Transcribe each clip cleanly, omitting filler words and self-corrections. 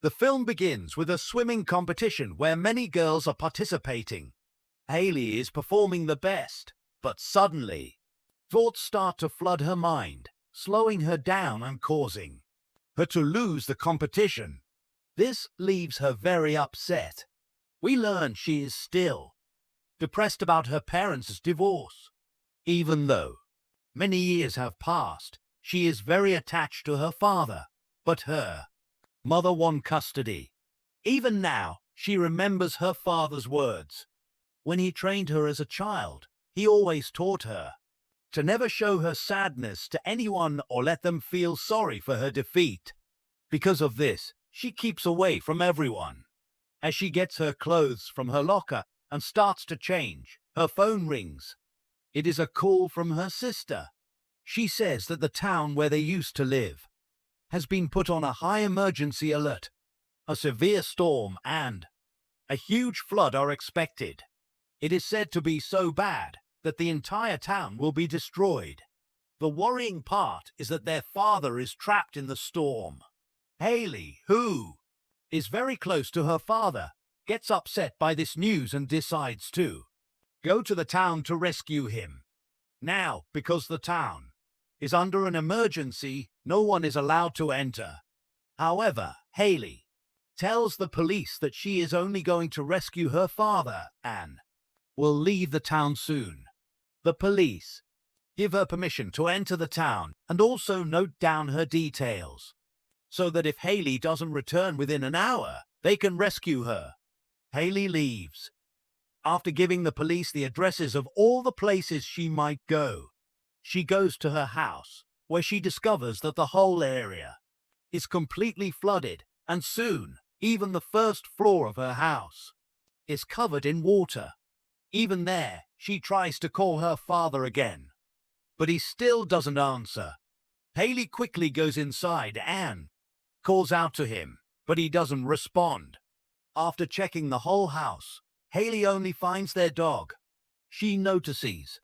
The film begins with a swimming competition where many girls are participating. Haley is performing the best, but suddenly, thoughts start to flood her mind, slowing her down and causing her to lose the competition. This leaves her very upset. We learn she is still depressed about her parents' divorce. Even though many years have passed, she is very attached to her father, but her mother won custody. Even now, she remembers her father's words. When he trained her as a child, he always taught her to never show her sadness to anyone or let them feel sorry for her defeat. Because of this, she keeps away from everyone. As she gets her clothes from her locker and starts to change, her phone rings. It is a call from her sister. She says that the town where they used to live has been put on a high emergency alert. A severe storm and a huge flood are expected. It is said to be so bad that the entire town will be destroyed. The worrying part is that their father is trapped in the storm. Haley, who is very close to her father, gets upset by this news and decides to go to the town to rescue him. Now, because the town is under an emergency, no one is allowed to enter. However, Haley tells the police that she is only going to rescue her father and will leave the town soon. The police give her permission to enter the town and also note down her details, so that if Haley doesn't return within an hour, they can rescue her. Haley leaves. After giving the police the addresses of all the places she might go, she goes to her house, where she discovers that the whole area is completely flooded, and soon, even the first floor of her house is covered in water. Even there, she tries to call her father again, but he still doesn't answer. Haley quickly goes inside and calls out to him, but he doesn't respond. After checking the whole house, Haley only finds their dog. She notices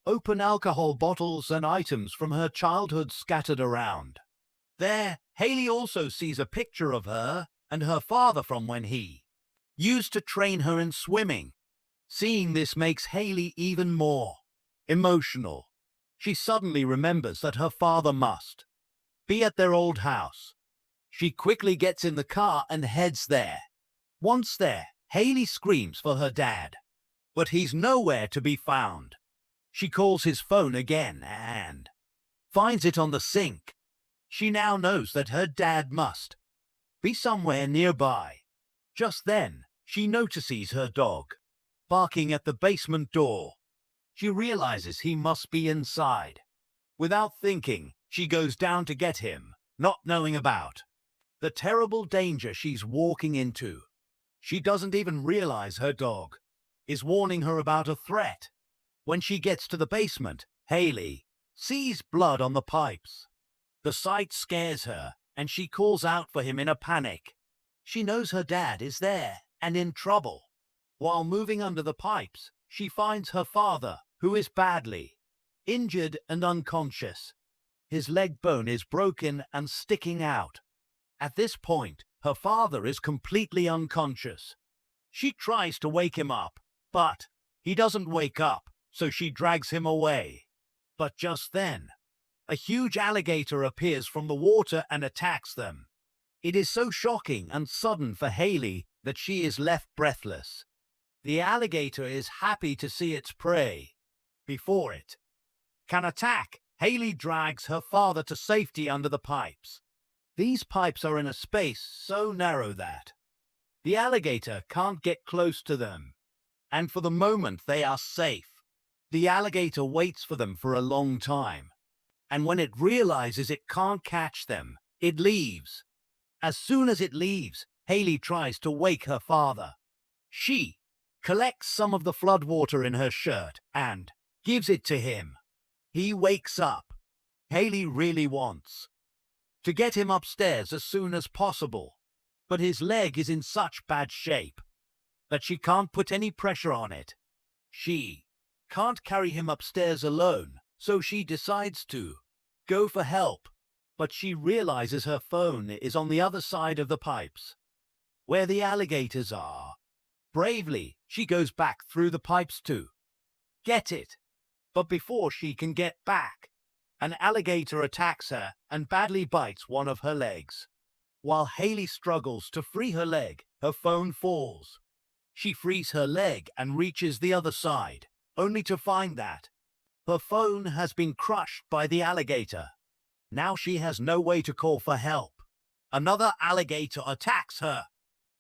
open alcohol bottles and items from her childhood scattered around. There, Haley also sees a picture of her and her father from when he used to train her in swimming. Seeing this makes Haley even more emotional. She suddenly remembers that her father must be at their old house. She quickly gets in the car and heads there. Once there, Haley screams for her dad, but he's nowhere to be found. She calls his phone again and finds it on the sink. She now knows that her dad must be somewhere nearby. Just then, she notices her dog barking at the basement door. She realizes he must be inside. Without thinking, she goes down to get him, not knowing about the terrible danger she's walking into. She doesn't even realize her dog is warning her about a threat. When she gets to the basement, Haley sees blood on the pipes. The sight scares her, and she calls out for him in a panic. She knows her dad is there and in trouble. While moving under the pipes, she finds her father, who is badly injured and unconscious. His leg bone is broken and sticking out. At this point, her father is completely unconscious. She tries to wake him up, but he doesn't wake up, so she drags him away. But just then, a huge alligator appears from the water and attacks them. It is so shocking and sudden for Haley that she is left breathless. The alligator is happy to see its prey. Before it can attack, Haley drags her father to safety under the pipes. These pipes are in a space so narrow that the alligator can't get close to them, and for the moment they are safe. The alligator waits for them for a long time, and when it realizes it can't catch them, it leaves. As soon as it leaves, Haley tries to wake her father. She collects some of the floodwater in her shirt and gives it to him. He wakes up. Haley really wants to get him upstairs as soon as possible, but his leg is in such bad shape that she can't put any pressure on it. She can't carry him upstairs alone, so she decides to go for help, but she realizes her phone is on the other side of the pipes. where the alligators are. Bravely, she goes back through the pipes to get it. But before she can get back, an alligator attacks her and badly bites one of her legs. While Haley struggles to free her leg, her phone falls. She frees her leg and reaches the other side, only to find that her phone has been crushed by the alligator. Now she has no way to call for help. Another alligator attacks her.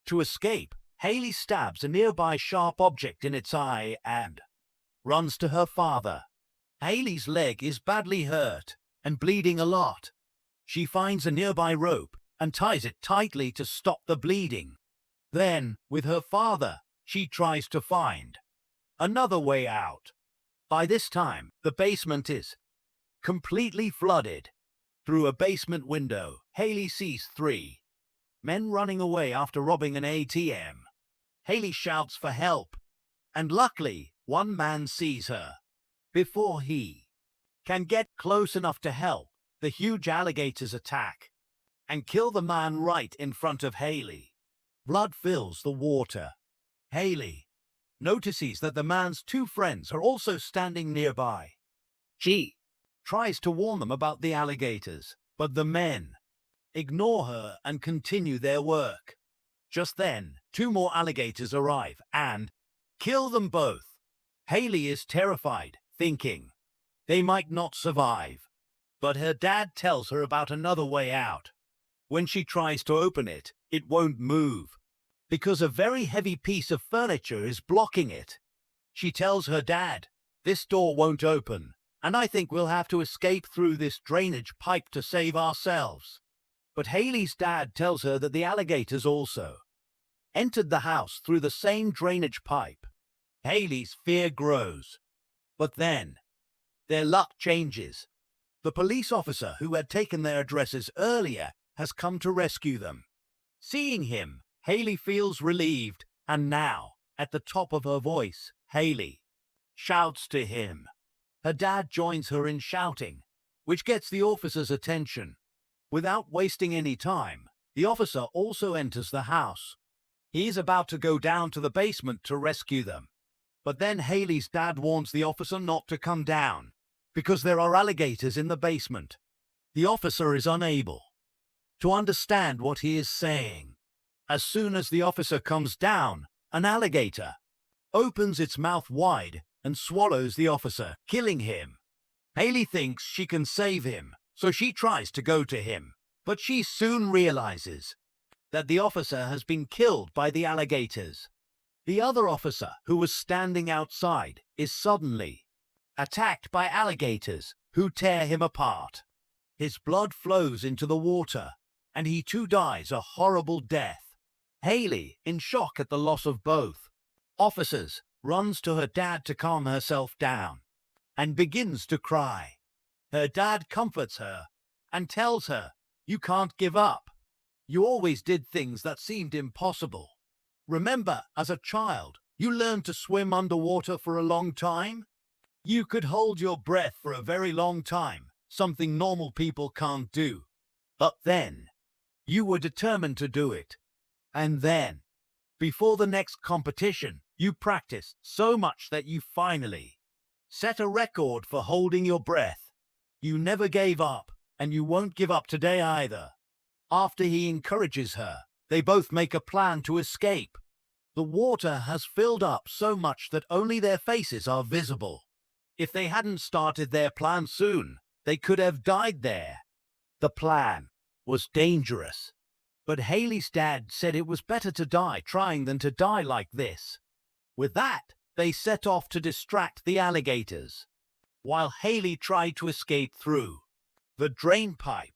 To escape, Haley stabs a nearby sharp object in its eye and runs to her father. Haley's leg is badly hurt and bleeding a lot. She finds a nearby rope and ties it tightly to stop the bleeding. Then, with her father, she tries to find another way out. By this time, the basement is completely flooded. Through a basement window, Haley sees 3 men running away after robbing an ATM. Haley shouts for help, and luckily, one man sees her. Before he can get close enough to help, the huge alligators attack and kill the man right in front of Haley. Blood fills the water. Haley notices that the man's 2 friends are also standing nearby. She tries to warn them about the alligators, but the men ignore her and continue their work. Just then, 2 more alligators arrive and kill them both. Haley is terrified, thinking they might not survive. But her dad tells her about another way out. When she tries to open it, it won't move, because a very heavy piece of furniture is blocking it. She tells her dad, "This door won't open, and I think we'll have to escape through this drainage pipe to save ourselves." But Haley's dad tells her that the alligators also entered the house through the same drainage pipe. Haley's fear grows. But then, their luck changes. The police officer who had taken their addresses earlier has come to rescue them. Seeing him, Haley feels relieved, and now, at the top of her voice, Haley shouts to him. Her dad joins her in shouting, which gets the officer's attention. Without wasting any time, the officer also enters the house. He is about to go down to the basement to rescue them. But then Haley's dad warns the officer not to come down, because there are alligators in the basement. The officer is unable to understand what he is saying. As soon as the officer comes down, an alligator opens its mouth wide and swallows the officer, killing him. Haley thinks she can save him, so she tries to go to him, but she soon realizes that the officer has been killed by the alligators. The other officer, who was standing outside, is suddenly attacked by alligators, who tear him apart. His blood flows into the water, and he too dies a horrible death. Haley, in shock at the loss of both officers, runs to her dad to calm herself down, and begins to cry. Her dad comforts her, and tells her, "You can't give up. You always did things that seemed impossible. Remember, as a child, you learned to swim underwater for a long time? You could hold your breath for a very long time, something normal people can't do. But then, you were determined to do it. And then, before the next competition, you practiced so much that you finally set a record for holding your breath. You never gave up, and you won't give up today either." After he encourages her, they both make a plan to escape. The water has filled up so much that only their faces are visible. If they hadn't started their plan soon, they could have died there. The plan was dangerous, but Haley's dad said it was better to die trying than to die like this. With that, they set off to distract the alligators, while Haley tried to escape through the drain pipe.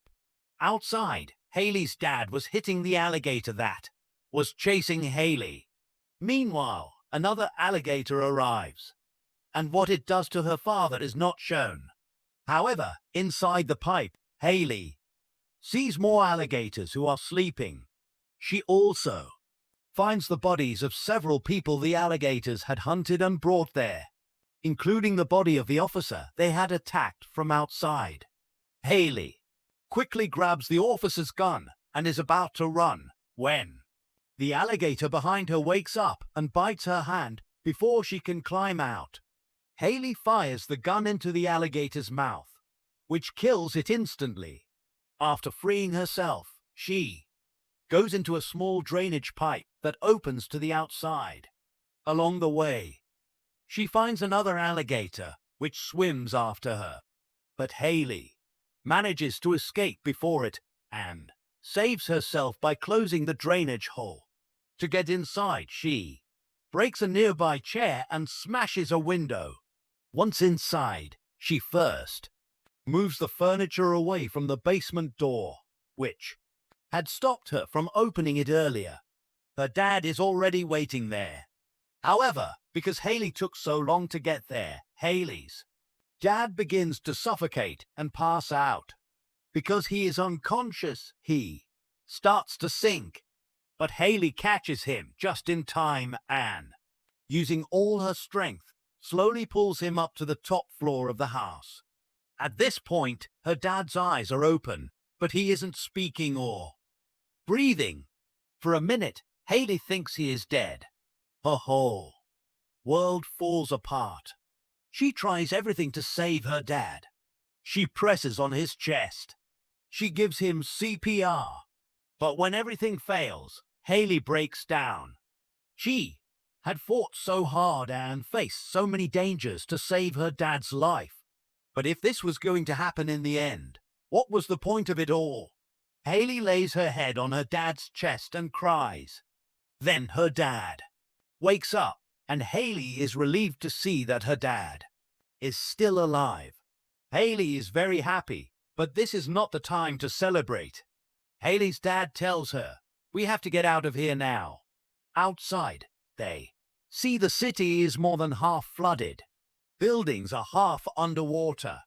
Outside, Haley's dad was hitting the alligator that was chasing Haley. Meanwhile, another alligator arrives, and what it does to her father is not shown. However, inside the pipe, Haley sees more alligators who are sleeping. She also finds the bodies of several people the alligators had hunted and brought there, including the body of the officer they had attacked from outside. Haley quickly grabs the officer's gun and is about to run when The alligator behind her wakes up and bites her hand before she can climb out. Haley fires the gun into the alligator's mouth, which kills it instantly. After freeing herself, she goes into a small drainage pipe that opens to the outside. Along the way, she finds another alligator, which swims after her. But Haley manages to escape before it and saves herself by closing the drainage hole. To get inside, she breaks a nearby chair and smashes a window. Once inside, she first moves the furniture away from the basement door, which had stopped her from opening it earlier. Her dad is already waiting there. However, because Haley took so long to get there, Haley's dad begins to suffocate and pass out. Because he is unconscious, he starts to sink. But Haley catches him just in time and, using all her strength, slowly pulls him up to the top floor of the house. At this point, her dad's eyes are open, but he isn't speaking or breathing. For a minute, Haley thinks he is dead. Her whole world falls apart. She tries everything to save her dad. She presses on his chest. She gives him CPR. But when everything fails, Haley breaks down. She had fought so hard and faced so many dangers to save her dad's life. But if this was going to happen in the end, what was the point of it all? Haley lays her head on her dad's chest and cries. Then her dad wakes up, and Haley is relieved to see that her dad is still alive. Haley is very happy, but this is not the time to celebrate. Haley's dad tells her, "We have to get out of here now." Outside, they see the city is more than half flooded. Buildings are half underwater.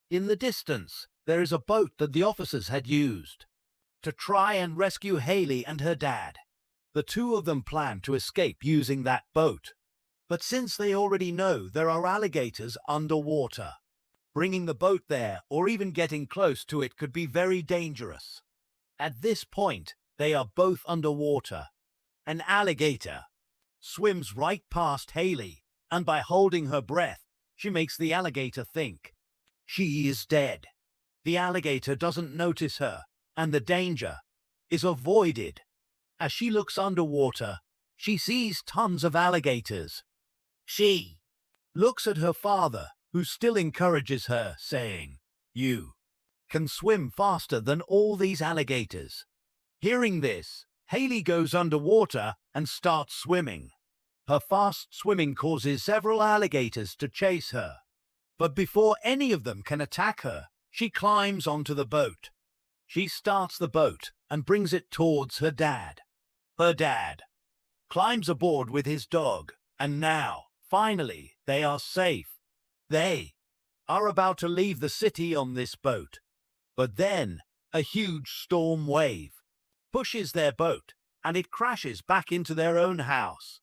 In the distance, there is a boat that the officers had used to try and rescue Haley and her dad. The two of them plan to escape using that boat. But since they already know there are alligators underwater, bringing the boat there or even getting close to it could be very dangerous. At this point, they are both underwater. An alligator swims right past Haley, and by holding her breath, she makes the alligator think she is dead. The alligator doesn't notice her, and the danger is avoided. As she looks underwater, she sees tons of alligators. She looks at her father, who still encourages her, saying, "You can swim faster than all these alligators." Hearing this, Haley goes underwater and starts swimming. Her fast swimming causes several alligators to chase her. But before any of them can attack her, she climbs onto the boat. She starts the boat and brings it towards her dad. Her dad climbs aboard with his dog, and now, finally, they are safe. They are about to leave the city on this boat. But then, a huge storm wave pushes their boat, and it crashes back into their own house.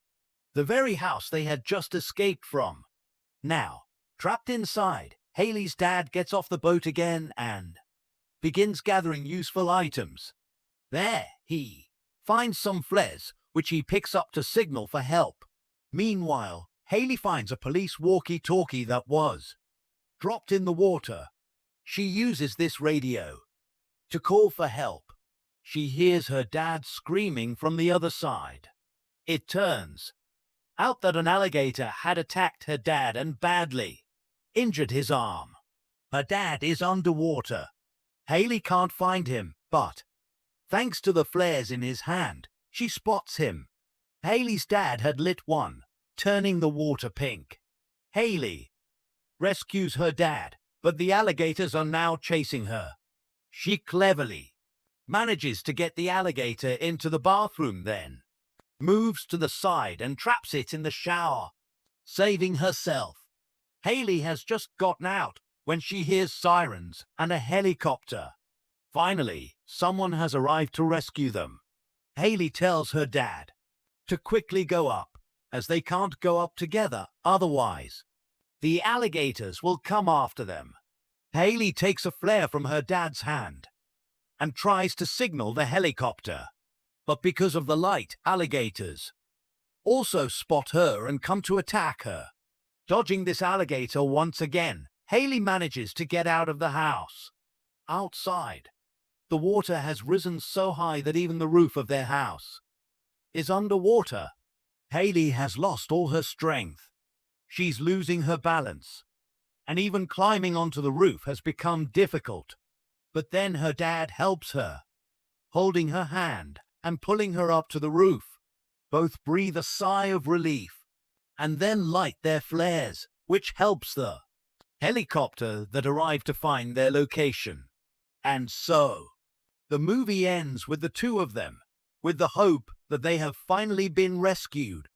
The very house they had just escaped from. Now, trapped inside, Haley's dad gets off the boat again and begins gathering useful items. There, he finds some flares, which he picks up to signal for help. Meanwhile, Haley finds a police walkie-talkie that was dropped in the water. She uses this radio to call for help. She hears her dad screaming from the other side. It turns out that an alligator had attacked her dad and badly injured his arm. Her dad is underwater. Haley can't find him, but thanks to the flares in his hand, she spots him. Haley's dad had lit one, turning the water pink. Haley rescues her dad, but the alligators are now chasing her. She cleverly manages to get the alligator into the bathroom, then moves to the side and traps it in the shower, saving herself. Haley has just gotten out when she hears sirens and a helicopter. Finally, someone has arrived to rescue them. Haley tells her dad to quickly go up, as they can't go up together, otherwise the alligators will come after them. Haley takes a flare from her dad's hand and tries to signal the helicopter. But because of the light, alligators also spot her and come to attack her. Dodging this alligator once again, Haley manages to get out of the house. Outside, the water has risen so high that even the roof of their house is underwater. Haley has lost all her strength. She's losing her balance, and even climbing onto the roof has become difficult. But then her dad helps her, holding her hand and pulling her up to the roof. Both breathe a sigh of relief and then light their flares, which helps the helicopter that arrived to find their location. And so, the movie ends with the two of them, with the hope that they have finally been rescued.